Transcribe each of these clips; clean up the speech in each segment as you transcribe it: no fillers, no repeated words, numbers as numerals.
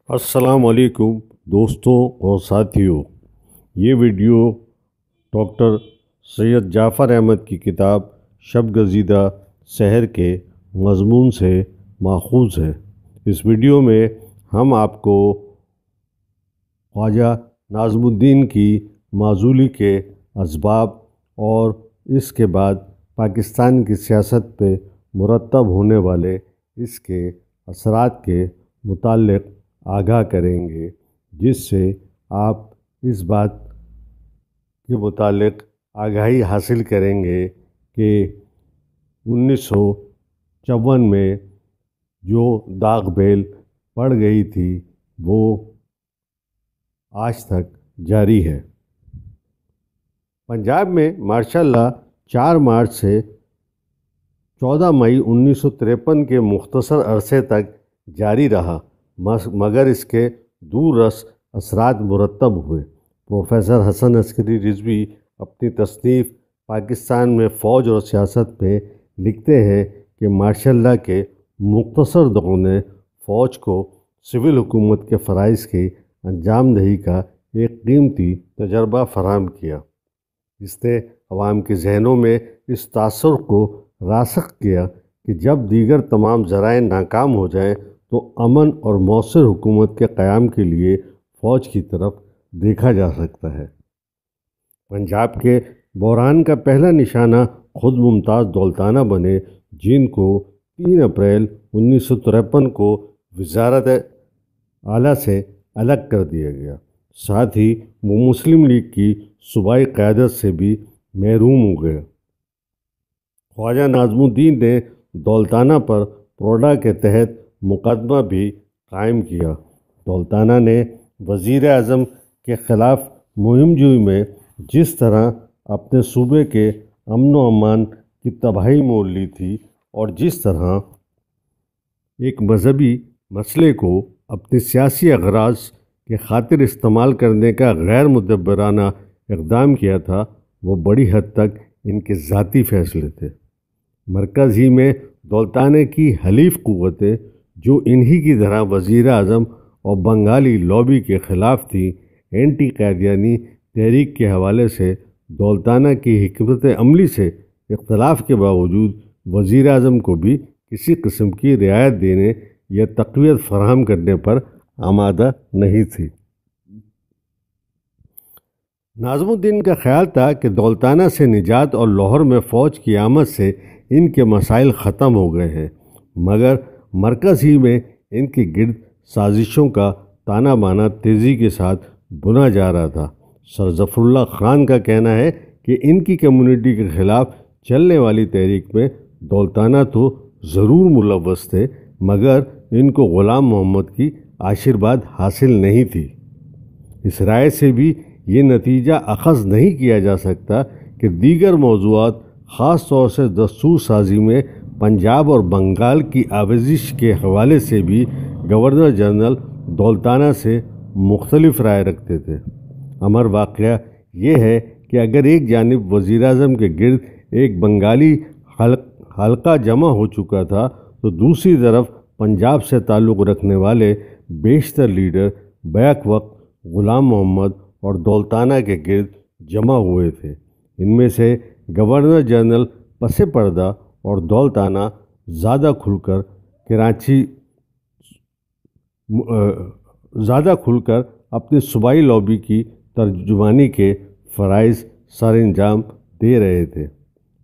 السلام علیکم دوستوں اور ساتھیوں، یہ ویڈیو ڈاکٹر سید جعفر احمد کی کتاب شب گزیدہ سحر کے مضمون سے ماخوذ ہے۔ اس ویڈیو میں ہم آپ کو خواجہ ناظم الدین کی معزولی کے اسباب اور اس کے بعد پاکستان کی سیاست پہ مرتب ہونے والے اس کے اثرات کے متعلق آگاہ کریں گے، جس سے آپ اس بات کے متعلق آگاہی حاصل کریں گے کہ 1954 میں جو داغ بیل پڑ گئی تھی وہ آج تک جاری ہے۔ پنجاب میں مارشاء اللہ 4 مارچ سے 14 مئی 1953 کے مختصر عرصے تک جاری رہا، مگر اس کے دور رس اثرات مرتب ہوئے۔ پروفیسر حسن عسکری رضوی اپنی تصنیف پاکستان میں فوج اور سیاست میں لکھتے ہیں کہ مارشاء اللہ کے مختصر دور نے فوج کو سول حکومت کے فرائض کی انجام دہی کا ایک قیمتی تجربہ فراہم کیا۔ اس نے عوام کے ذہنوں میں اس تاثر کو راسخ کیا کہ جب دیگر تمام ذرائع ناکام ہو جائیں تو امن اور مؤثر حکومت کے قیام کے لیے فوج کی طرف دیکھا جا سکتا ہے۔ پنجاب کے بحران کا پہلا نشانہ خود ممتاز دولتانہ بنے، جن کو 3 اپریل 1953 کو وزارت اعلیٰ سے الگ کر دیا گیا۔ ساتھ ہی وہ مسلم لیگ کی صوبائی قیادت سے بھی محروم ہو گیا۔ خواجہ ناظم الدین نے دولتانہ پر پروڈا کے تحت مقدمہ بھی قائم کیا۔ دولتانہ نے وزیر اعظم کے خلاف مہم جوئی میں جس طرح اپنے صوبے کے امن و امان کی تباہی مول لی تھی اور جس طرح ایک مذہبی مسئلے کو اپنی سیاسی اغراض کے خاطر استعمال کرنے کا غیر مدبرانہ اقدام کیا تھا، وہ بڑی حد تک ان کے ذاتی فیصلے تھے۔ مرکز ہی میں دولتانہ کی حلیف قوتیں جو انہی کی طرح وزیر اعظم اور بنگالی لابی کے خلاف تھی، اینٹی قادیانی تحریک کے حوالے سے دولتانہ کی حکمت عملی سے اختلاف کے باوجود وزیر اعظم کو بھی کسی قسم کی رعایت دینے یا تقویت فراہم کرنے پر آمادہ نہیں تھی۔ ناظم الدین کا خیال تھا کہ دولتانہ سے نجات اور لاہور میں فوج کی آمد سے ان کے مسائل ختم ہو گئے ہیں، مگر مرکز ہی میں ان کی گرد سازشوں کا تانا بانا تیزی کے ساتھ بنا جا رہا تھا۔ سر ظفر اللہ خان کا کہنا ہے کہ ان کی کمیونٹی کے خلاف چلنے والی تحریک میں دولتانہ تو ضرور ملوث تھے، مگر ان کو غلام محمد کی آشیرواد حاصل نہیں تھی۔ اس رائے سے بھی یہ نتیجہ اخذ نہیں کیا جا سکتا کہ دیگر موضوعات، خاص طور سے دستور سازی میں پنجاب اور بنگال کی آویزش کے حوالے سے بھی گورنر جنرل دولتانہ سے مختلف رائے رکھتے تھے۔ امر واقعہ یہ ہے کہ اگر ایک جانب وزیر اعظم کے گرد ایک بنگالی حلقہ جمع ہو چکا تھا تو دوسری طرف پنجاب سے تعلق رکھنے والے بیشتر لیڈر بیک وقت غلام محمد اور دولتانہ کے گرد جمع ہوئے تھے۔ ان میں سے گورنر جنرل پس پردہ اور دولتانہ زیادہ کھل کر اپنی صوبائی لابی کی ترجمانی کے فرائض سر انجام دے رہے تھے۔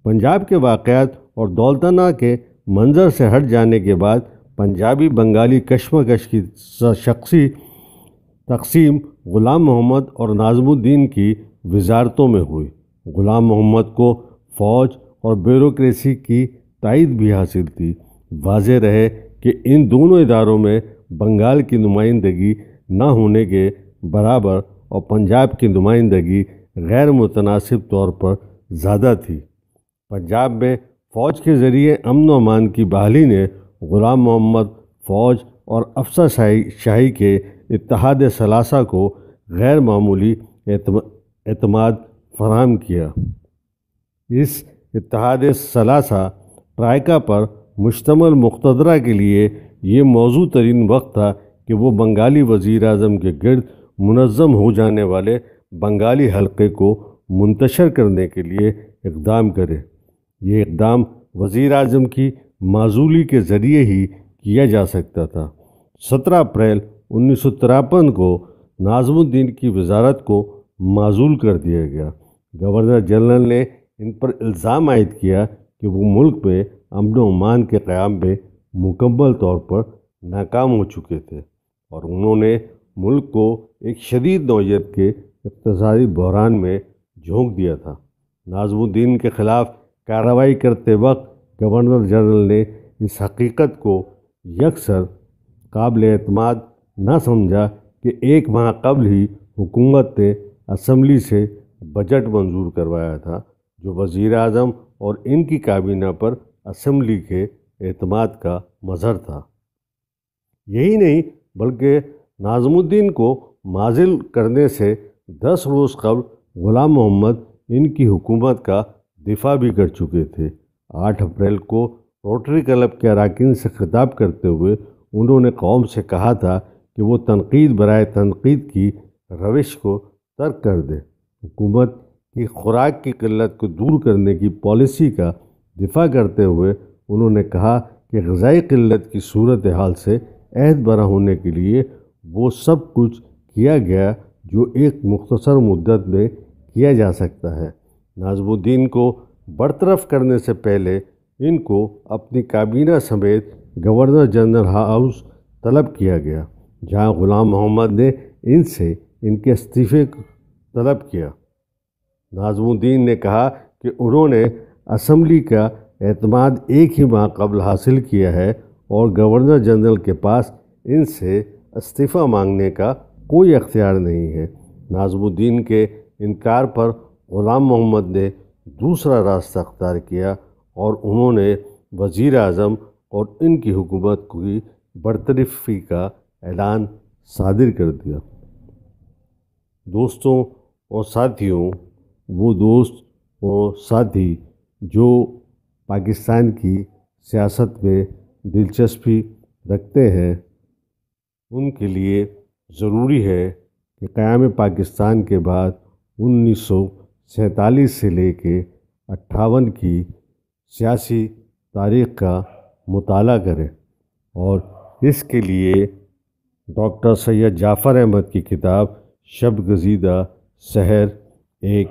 پنجاب کے واقعات اور دولتانہ کے منظر سے ہٹ جانے کے بعد پنجابی بنگالی کشمکش کی شخصی تقسیم غلام محمد اور ناظم الدین کی وزارتوں میں ہوئی۔ غلام محمد کو فوج اور بیوروکریسی کی تائید بھی حاصل تھی۔ واضح رہے کہ ان دونوں اداروں میں بنگال کی نمائندگی نہ ہونے کے برابر اور پنجاب کی نمائندگی غیر متناسب طور پر زیادہ تھی۔ پنجاب میں فوج کے ذریعے امن و امان کی بحالی نے غلام محمد، فوج اور افسر شاہی کے اتحاد ثلاثہ کو غیر معمولی اعتماد فراہم کیا۔ اس اتحاد ثلاثہ ٹرائیکا پر مشتمل مقتدرہ کے لیے یہ موزوں ترین وقت تھا کہ وہ بنگالی وزیر اعظم کے گرد منظم ہو جانے والے بنگالی حلقے کو منتشر کرنے کے لیے اقدام کرے۔ یہ اقدام وزیر اعظم کی معزولی کے ذریعے ہی کیا جا سکتا تھا۔ 17 اپریل 1953 کو ناظم الدین کی وزارت کو معزول کر دیا گیا۔ گورنر جنرل نے ان پر الزام عائد کیا کہ وہ ملک میں امن و امان کے قیام میں مکمل طور پر ناکام ہو چکے تھے اور انہوں نے ملک کو ایک شدید نوعیت کے اقتصادی بحران میں جھونک دیا تھا۔ ناظم الدین کے خلاف کارروائی کرتے وقت گورنر جنرل نے اس حقیقت کو یکسر قابل اعتماد نہ سمجھا کہ ایک ماہ قبل ہی حکومت نے اسمبلی سے بجٹ منظور کروایا تھا جو وزیر اعظم اور ان کی کابینہ پر اسمبلی کے اعتماد کا مظہر تھا۔ یہی نہیں بلکہ ناظم الدین کو معزول کرنے سے 10 روز قبل غلام محمد ان کی حکومت کا دفاع بھی کر چکے تھے۔ 8 اپریل کو روٹری کلب کے اراکین سے خطاب کرتے ہوئے انہوں نے قوم سے کہا تھا کہ وہ تنقید برائے تنقید کی روش کو ترک کر دے۔ حکومت کی خوراک کی قلت کو دور کرنے کی پالیسی کا دفاع کرتے ہوئے انہوں نے کہا کہ غذائی قلت کی صورتحال سے عہد برآ ہونے کے لیے وہ سب کچھ کیا گیا جو ایک مختصر مدت میں کیا جا سکتا ہے۔ ناظم الدین کو برطرف کرنے سے پہلے ان کو اپنی کابینہ سمیت گورنر جنرل ہاؤس طلب کیا گیا، جہاں غلام محمد نے ان سے ان کے استعفے طلب کیا۔ ناظم الدین نے کہا کہ انہوں نے اسمبلی کا اعتماد ایک ہی ماہ قبل حاصل کیا ہے اور گورنر جنرل کے پاس ان سے استعفیٰ مانگنے کا کوئی اختیار نہیں ہے۔ ناظم الدین کے انکار پر غلام محمد نے دوسرا راستہ اختیار کیا اور انہوں نے وزیر اعظم اور ان کی حکومت کی برطرفی کا اعلان صادر کر دیا۔ دوستوں اور ساتھیوں، وہ دوست اور ساتھی جو پاکستان کی سیاست میں دلچسپی رکھتے ہیں ان کے لیے ضروری ہے کہ قیام پاکستان کے بعد 1947 سے لے کے 58 کی سیاسی تاریخ کا مطالعہ کریں اور اس کے لیے ڈاکٹر سید جعفر احمد کی کتاب شب گزیدہ سحر ایک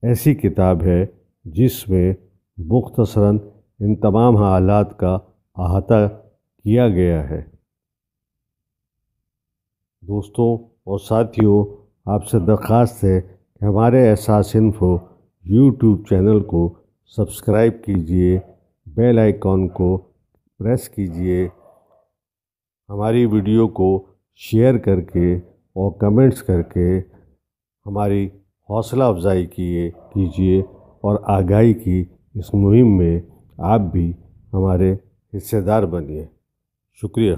ایسی کتاب ہے جس میں مختصراً ان تمام حالات کا احاطہ کیا گیا ہے۔ دوستوں اور ساتھیوں، آپ سے درخواست ہے کہ ہمارے احساس انفو یوٹیوب چینل کو سبسکرائب کیجئے، بیل آئیکن کو پریس کیجئے، ہماری ویڈیو کو شیئر کر کے اور کمنٹس کر کے ہماری حوصلہ افزائی کیجئے اور آگاہی کی اس مہم میں آپ بھی ہمارے حصے دار بنیے۔ شکریہ۔